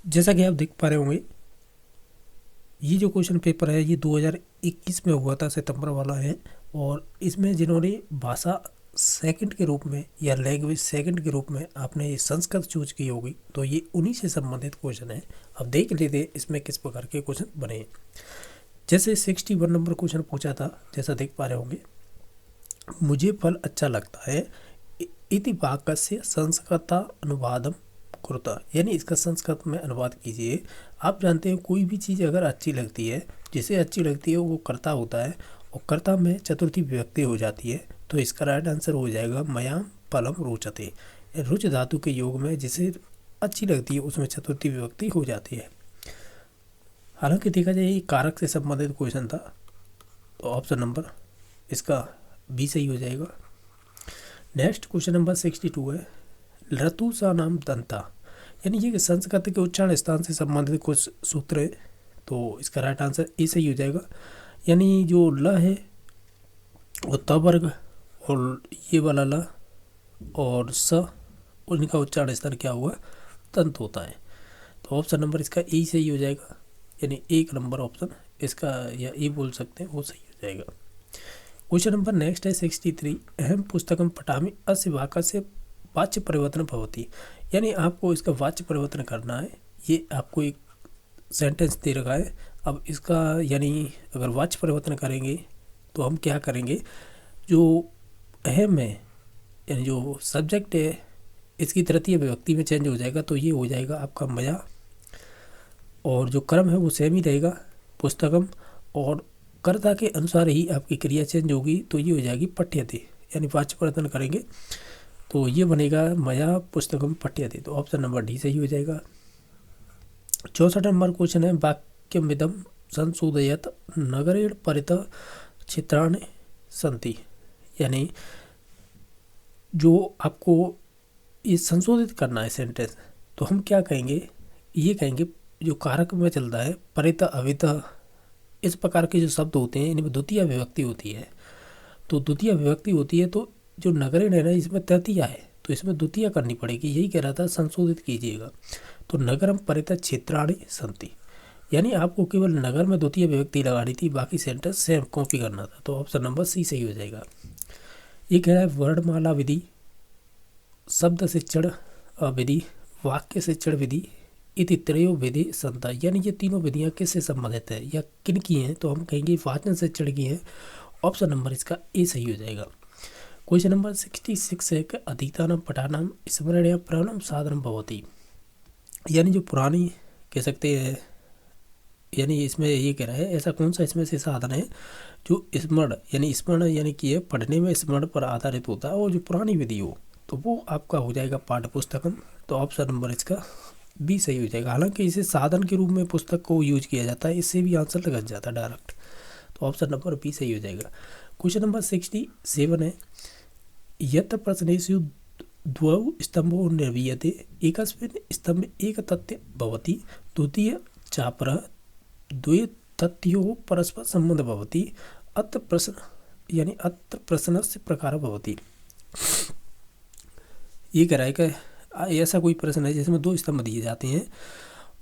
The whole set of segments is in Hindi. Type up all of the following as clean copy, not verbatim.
जैसा कि आप देख पा रहे होंगे, ये जो क्वेश्चन पेपर है ये 2021 में हुआ था, सितंबर वाला है। और इसमें जिन्होंने भाषा सेकंड के रूप में या लैंग्वेज सेकंड के रूप में आपने ये संस्कृत चूज की होगी, तो ये उन्हीं से संबंधित क्वेश्चन है। अब देख लेते हैं इसमें किस प्रकार के क्वेश्चन बने हैं। जैसे 61 नंबर क्वेश्चन पूछा था, जैसा देख पा रहे होंगे, मुझे फल अच्छा लगता है इति वाक्यस्य संस्कृत अनुवादम कुरुता, यानी इसका संस्कृत में अनुवाद कीजिए। आप जानते हैं कोई भी चीज़ अगर अच्छी लगती है, जिसे अच्छी लगती है वो कर्ता होता है, और कर्ता में चतुर्थी विभक्ति हो जाती है। तो इसका राइट आंसर हो जाएगा मयाम फलम रोचते। रुच धातु के योग में जिसे अच्छी लगती है उसमें चतुर्थी विभक्ति हो जाती है। हालांकि देखा जाए ये कारक से संबंधित क्वेश्चन था, तो ऑप्शन नंबर इसका बी सही हो जाएगा। नेक्स्ट क्वेश्चन नंबर 62 है, ऋतु सा नाम दंता, यानी ये संस्कृत के उच्चारण स्थान से संबंधित कुछ सूत्र है। तो इसका राइट आंसर ए सही हो जाएगा। यानी जो ल है वो त वर्ग, और ये वाला ल और स, उनका उच्चारण स्थान क्या हुआ, तंत होता है। तो ऑप्शन नंबर इसका ए सही हो जाएगा, यानी एक नंबर ऑप्शन इसका, या ए बोल सकते हैं, वो सही हो जाएगा। क्वेश्चन नंबर नेक्स्ट है 63, अहम पुस्तकम पठामि अस्य वाक्यस्य वाच्य परिवर्तन भवति, यानी आपको इसका वाच्य परिवर्तन करना है। ये आपको एक सेंटेंस दे रखा है। अब इसका यानी अगर वाच्य परिवर्तन करेंगे तो हम क्या करेंगे, जो अहम है यानी जो सब्जेक्ट है इसकी तृतीय विभक्ति में चेंज हो जाएगा, तो ये हो जाएगा आपका मया, और जो कर्म है वो सेम ही रहेगा पुस्तकम, और कर्ता के अनुसार ही आपकी क्रिया चेंज होगी, तो ये हो जाएगी पठ्यते, यानी वाच्य परिवर्तन करेंगे तो ये बनेगा मया पुस्तकम पठ्यते। तो ऑप्शन नंबर डी सही हो जाएगा। 64 नंबर क्वेश्चन है, वाक्यमिदं संशोधयत नगरेण परितः क्षेत्राणि सन्ति, यानी जो आपको ये संशोधित करना है सेंटेंस, तो हम क्या कहेंगे, ये कहेंगे जो कारक में चलता है परितः अवितः, इस प्रकार के जो शब्द होते हैं इनमें द्वितीय विभक्ति होती है। तो द्वितीय विभक्ति होती है, तो जो नगरेण है ना इसमें तृतीय है, तो इसमें द्वितीय करनी पड़ेगी। यही कह रहा था, संशोधित कीजिएगा। तो नगरम परितः क्षेत्राणि सन्ति, यानी आपको केवल नगर में द्वितीय विभक्ति लगानी थी, बाकी सेंटेंस सेम कॉपी करना था। तो ऑप्शन नंबर सी सही हो जाएगा। ये कह रहा है वर्णमाला विधि, शब्द शिक्षण विधि, वाक्य शिक्षण विधि इति त्रयो विधि संता, यानी ये तीनों विधियाँ किससे संबंधित है या किन की हैं, तो हम कहेंगे वाचन शिक्षण की हैं। ऑप्शन नंबर इसका ए सही हो जाएगा। क्वेश्चन नंबर 66 है कि अधिकतानाम पठानाम स्मरण या प्रवणम साधनम भवति, यानी जो पुरानी कह सकते हैं, यानी इसमें ये कह रहा है ऐसा कौन सा इसमें से साधन है जो स्मरण यानी कि पढ़ने में स्मरण पर आधारित होता है, और जो पुरानी विधि हो, तो वो आपका हो जाएगा पाठ्य पुस्तकम। तो ऑप्शन नंबर इसका बी सही हो जाएगा। हालांकि इसे साधन के रूप में पुस्तक को यूज किया जाता है, इससे भी आंसर लग जाता है डायरेक्ट। तो ऑप्शन नंबर बी सही हो जाएगा। क्वेश्चन नंबर 67 है, यत्र प्रश्नेषु द्वौ स्तंभो निर्मीयते एकस्मिन् स्तंभे एक तथ्य भवति, द्वितीय चापरः द्वे तथ्योः परस्पर संबंध भवति, अत्र प्रश्न यानी अत्र प्रश्नस्य प्रकार भवति। ये कह रहा है कि ऐसा कोई प्रश्न है जिसमें दो स्तंभ दिए जाते हैं,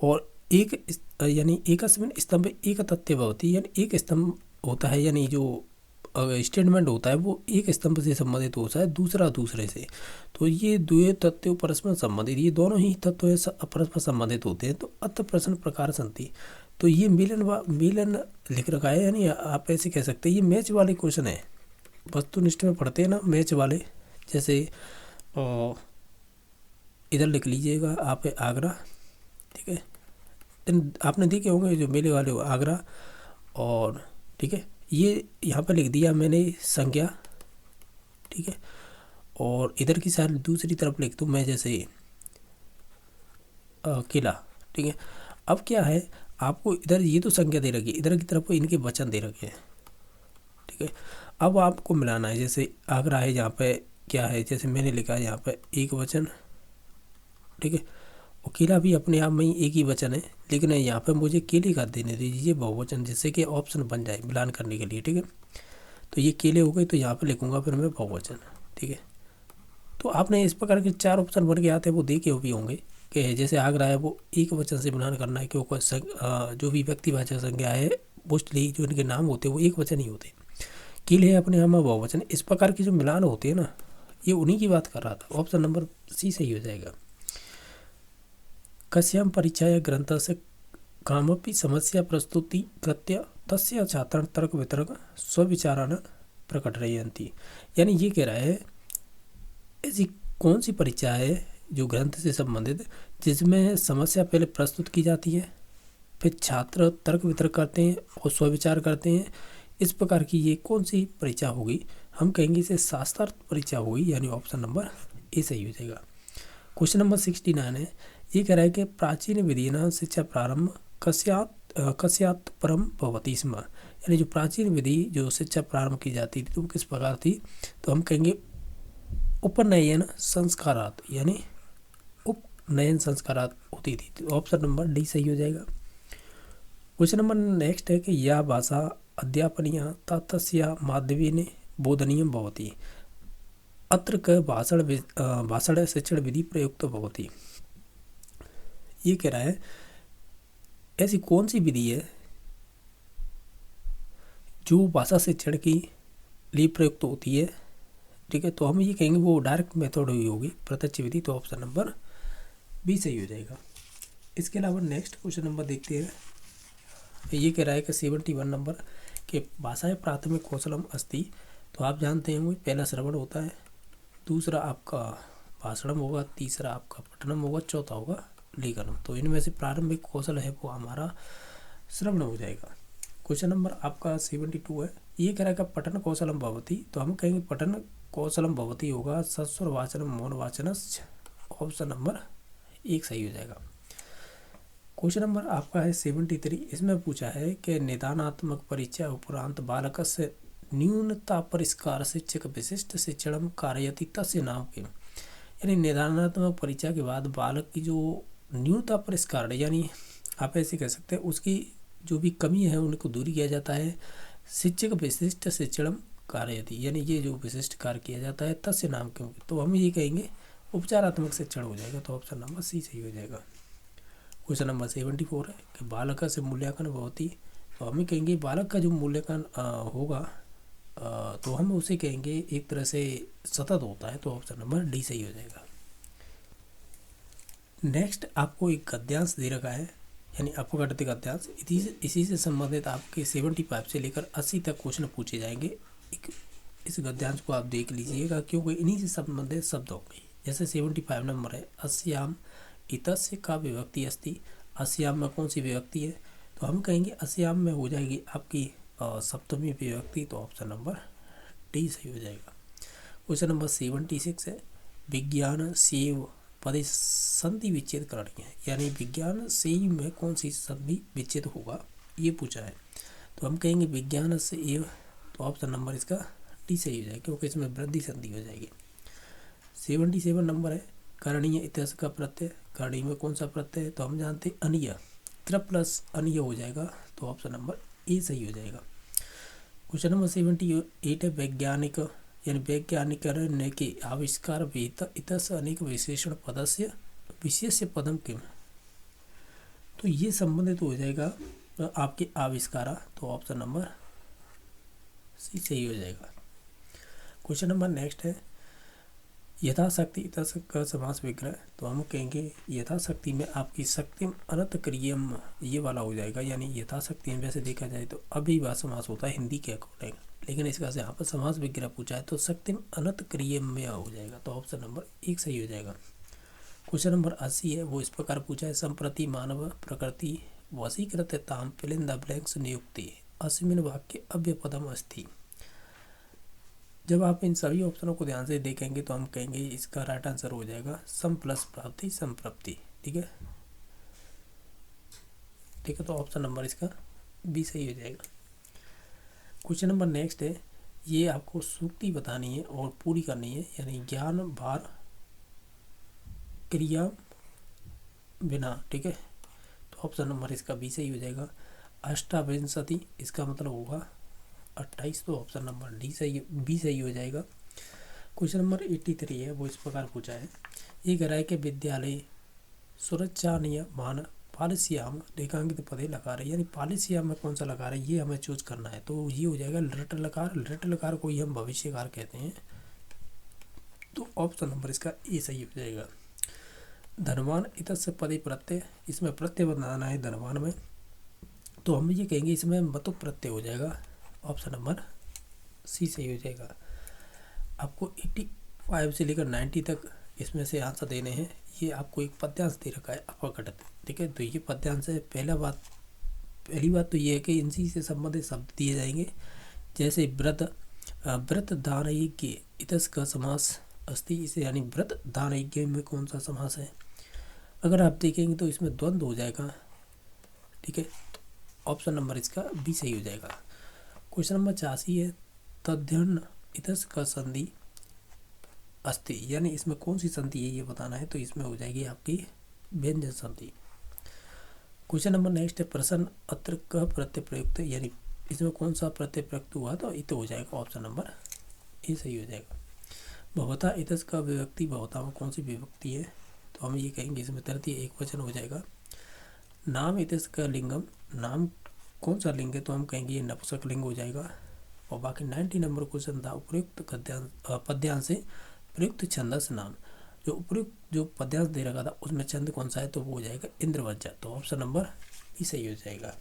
और एक यानी एकस्मिन् स्तंभे एक तथ्य भवति, यानी एक स्तंभ होता है, यानी जो स्टेटमेंट होता है वो एक स्तंभ से संबंधित होता है, दूसरा दूसरे से। तो ये द्वे तथ्य परस्पर संबंधित, ये दोनों ही तत्व परस्पर संबंधित होते हैं। तो अत प्रश्न प्रकार संति, तो ये मिलन लिख रखा है, यानी आप ऐसे कह सकते हैं ये मैच वाले क्वेश्चन है। वस्तुनिष्ठ में पढ़ते हैं ना मैच वाले, जैसे इधर लिख लीजिएगा आप आगरा, ठीक है, आपने देखे होंगे जो मेले वाले हो आगरा, और ठीक है ये यहाँ पर लिख दिया मैंने संज्ञा, ठीक है, और इधर की साइड दूसरी तरफ लिख दूँ मैं, जैसे किला, ठीक है। अब क्या है, आपको इधर ये तो संज्ञा दे रखी है, इधर की तरफ इनके वचन दे रखे हैं, ठीक है। अब आपको मिलाना है, जैसे आगरा है यहाँ पे क्या है, जैसे मैंने लिखा है यहाँ पे एक वचन, ठीक है, और किला भी अपने आप में ही एक ही वचन है, लेकिन यहाँ पे मुझे केले का देने दीजिए बहुवचन, जिससे कि ऑप्शन बन जाए मिलान करने के लिए, ठीक है। तो ये केले हो गए, तो यहाँ पे लिखूंगा फिर मैं बहुवचन, ठीक है। तो आपने इस प्रकार के 4 ऑप्शन बन के आते हैं वो देखे भी होंगे, कि जैसे आगरा है वो एक वचन से मिलान करना है, क्योंकि जो भी व्यक्तिवाचक संज्ञा है मोस्टली जो इनके नाम होते हैं वो एक वचन ही होते हैं। किल है अपने आप में बहुवचन। इस प्रकार की जो मिलान होते हैं ना, ये उन्हीं की बात कर रहा था। ऑप्शन नंबर सी सही हो जाएगा। कस्याम परीक्षाया ग्रंथस्य कामपि समस्या प्रस्तुति कृत्य तस्य छात्रान् तर्क वितर्क स्वविचारान् प्रकटयन्ति। यानी ये कह रहा है ऐसी कौन सी परीक्षा है जो ग्रंथ से संबंधित, जिसमें समस्या पहले प्रस्तुत की जाती है, फिर छात्र तर्क वितर्क करते हैं और स्वविचार करते हैं। इस प्रकार की ये कौन सी परीक्षा होगी? हम कहेंगे इसे शास्त्रार्थ परीक्षा होगी, यानी ऑप्शन नंबर ए सही हो जाएगा। क्वेश्चन नंबर 69 है, ये कह रहा है कि प्राचीन विधिना शिक्षा प्रारंभ कस्यात् परम भवति स्म। यानी जो प्राचीन विधि जो शिक्षा प्रारंभ की जाती थी तो वो किस प्रकार थी? तो हम कहेंगे उपनयन संस्कारात्, यानी उपनयन संस्कारात् होती थी। तो ऑप्शन नंबर डी सही हो जाएगा। क्वेश्चन नंबर नेक्स्ट है कि या भाषा अध्यापनीय तस्य माध्यमेन बोधनीयं भवति अत्र क भाषण शिक्षण विधि प्रयुक्त भवति। ये कह रहा है ऐसी कौन सी विधि है जो भाषा शिक्षण के लिए प्रयुक्त होती है, ठीक है। तो हम ये कहेंगे वो डायरेक्ट मेथड हुई होगी, प्रत्यक्ष विधि। तो ऑप्शन नंबर बी सही हो जाएगा। इसके अलावा नेक्स्ट क्वेश्चन नंबर देखते हैं। ये कह रहा है कि 71 नंबर के भाषाएं प्राथमिक कौशलम अस्ति। तो आप जानते हैं पहला श्रवण होता है, दूसरा आपका भाषणम होगा, तीसरा आपका पठनम होगा, चौथा होगा लेखनम। तो इनमें से प्रारंभिक कौशल है वो हमारा श्रवण हो जाएगा। क्वेश्चन नंबर आपका 72 है, ये कह रहा है कि पठन कौशलम भवति। तो हम कहेंगे पठन कौशलम भवति होगा सस्वर वाचनम मौन वाचनस्य। ऑप्शन नंबर एक सही हो जाएगा। क्वेश्चन नंबर आपका है 73, इसमें पूछा है कि निदानात्मक परीक्षा उपरांत बालक से न्यूनता परिष्कार शिक्षक विशिष्ट शिक्षण कारयति तस्य नाम किम। यानी निदानात्मक परीक्षा के बाद बालक की जो न्यूनता परिष्कार, यानी आप ऐसे कह सकते हैं उसकी जो भी कमी है उनको दूरी किया जाता है। शिक्षक विशिष्ट शिक्षण कारयति, यानी ये जो विशिष्ट कार्य किया जाता है तस्य नाम किम। तो हम ये कहेंगे उपचारात्मक शिक्षण हो जाएगा। तो ऑप्शन नंबर सी सही हो जाएगा। क्वेश्चन नंबर 74 है कि बालक से मूल्यांकन भवति। तो हम कहेंगे बालक का जो मूल्यांकन होगा तो हम उसे कहेंगे एक तरह से सतत होता है। तो ऑप्शन नंबर डी सही हो जाएगा। नेक्स्ट आपको एक गद्यांश दे रखा है, यानी अपघटित गद्यांश। इसी से संबंधित आपके 75 से लेकर 80 तक क्वेश्चन पूछे जाएंगे। इस गद्यांश को आप देख लीजिएगा क्योंकि इन्हीं से संबंधित शब्द होंगे। जैसे 75 नंबर है, अस्याम इतस्य का विभक्ति अस्ति। अस्याम में कौन सी विभक्ति है? तो हम कहेंगे अस्याम में हो जाएगी आपकी सप्तमी विभक्ति। तो ऑप्शन नंबर डी सही हो जाएगा। क्वेश्चन नंबर 76 है, विज्ञान सेव पदे संधि विच्छेद करनी है। यानी विज्ञान से में कौन सी संधि विच्छेद होगा ये पूछा है। तो हम कहेंगे विज्ञान से एव। तो ऑप्शन नंबर इसका डी सही हो जाएगा क्योंकि इसमें वृद्धि संधि हो जाएगी। 77 नंबर है, करणीय इतिहास का प्रत्यय। करणीय में कौन सा प्रत्यय है? तो हम जानते हैं अनीय, प्लस अनीय हो जाएगा। तो ऑप्शन नंबर ए सही हो जाएगा। क्वेश्चन नंबर 78 है, वैज्ञानिक यानी वैज्ञानिक के आविष्कार विहित इतस्य अनेक विशेषण पदस्य विशेष्य पदम किम। तो ये संबंधित हो जाएगा आपके आविष्कारा। तो ऑप्शन नंबर सी सही हो जाएगा। क्वेश्चन नंबर नेक्स्ट है, यथाशक्ति इतस्य का समास विग्रह। तो हम कहेंगे यथाशक्ति में आपकी शक्तिम अनंत क्रियम ये वाला हो जाएगा। यानी यथाशक्ति में वैसे देखा जाए तो अभिवाद समास होता है हिंदी के अकॉर्डिंग, लेकिन इसका यहाँ पर समास विग्रह पूछा है तो शक्तिम अनंत क्रियम में हो जाएगा। तो ऑप्शन नंबर एक सही हो जाएगा। क्वेश्चन नंबर 80 है, वो इस प्रकार पूछा है, संप्रति मानव प्रकृति वशीकृत ताम फिल इन द ब्लैंक्स नियुक्ति अस्मिन वाक्य अव्यय पदम अस्ति। जब आप इन सभी ऑप्शनों को ध्यान से देखेंगे तो हम कहेंगे इसका राइट आंसर हो जाएगा सम प्लस प्राप्ति संप्राप्ति। ठीक है, ठीक है। तो ऑप्शन नंबर इसका बी सही हो जाएगा। क्वेश्चन नंबर नेक्स्ट है, ये आपको सूक्ति बतानी है और पूरी करनी है। यानी ज्ञान भार क्रिया बिना। ठीक है, तो ऑप्शन नंबर इसका बी सही हो जाएगा। अष्टाविंशति इसका मतलब होगा 28। तो ऑप्शन नंबर डी सही बी सही हो जाएगा। क्वेश्चन नंबर 83 है, वो इस प्रकार पूछा है, ये कह रहा है कि विद्यालय सुरक्षानीय मान पालिसियाम रेखांकित पदे लगा रहे, यानी पालिसियाम में कौन सा लगा रहे ये हमें चूज करना है। तो ये हो जाएगा लृट लकार। लृट लकार को ही हम भविष्यकार कहते हैं। तो ऑप्शन नंबर इसका ए सही हो जाएगा। धनवान इतस्य पदे प्रत्यय, इसमें प्रत्यय बनाना है धनवान में, तो हम ये कहेंगे इसमें मतु प्रत्यय हो जाएगा। ऑप्शन नंबर सी सही हो जाएगा। आपको 85 से लेकर 90 तक इसमें से आंसर देने हैं। ये आपको एक पद्यांश दे रखा है अपघटित, ठीक है। तो ये पद्यांश है। पहली बात तो ये है कि इनसी से संबंधित शब्द दिए जाएंगे, जैसे व्रत दानयज्ञ इतस का समास अस्ति, इसे यानी व्रत दानयज्ञ में कौन सा समास है। अगर आप देखेंगे तो इसमें द्वंद्व हो जाएगा, ठीक है। तो ऑप्शन नंबर इसका बी सही हो जाएगा। क्वेश्चन नंबर 84 है तद्यन इतस का संधि अस्ति, यानी इसमें कौन सी संधि है ये बताना है। तो इसमें हो जाएगी आपकी व्यंजन संधि। क्वेश्चन नंबर नेक्स्ट है प्रश्न अत्र क प्रत्यय प्रयुक्त, यानी इसमें कौन सा प्रत्यय प्रयुक्त हुआ। तो इत हो जाएगा। ऑप्शन नंबर ए सही हो जाएगा। भवता इतस का विभक्ति, भवता में कौन सी विभक्ति है। तो हम ये कहेंगे इसमें तृतीय एक वचन हो जाएगा। नाम इतस का लिंगम, नाम कौन सा लिंग है। तो हम कहेंगे ये नपुंसक लिंग हो जाएगा। और बाकी 90 नंबर क्वेश्चन था उपयुक्त पद्यांश से प्रयुक्त छंदस नाम। जो उपयुक्त जो पद्यांश दे रखा था उसमें छंद कौन सा है, तो वो हो जाएगा इंद्रवज्जा। तो ऑप्शन नंबर बी सही हो जाएगा।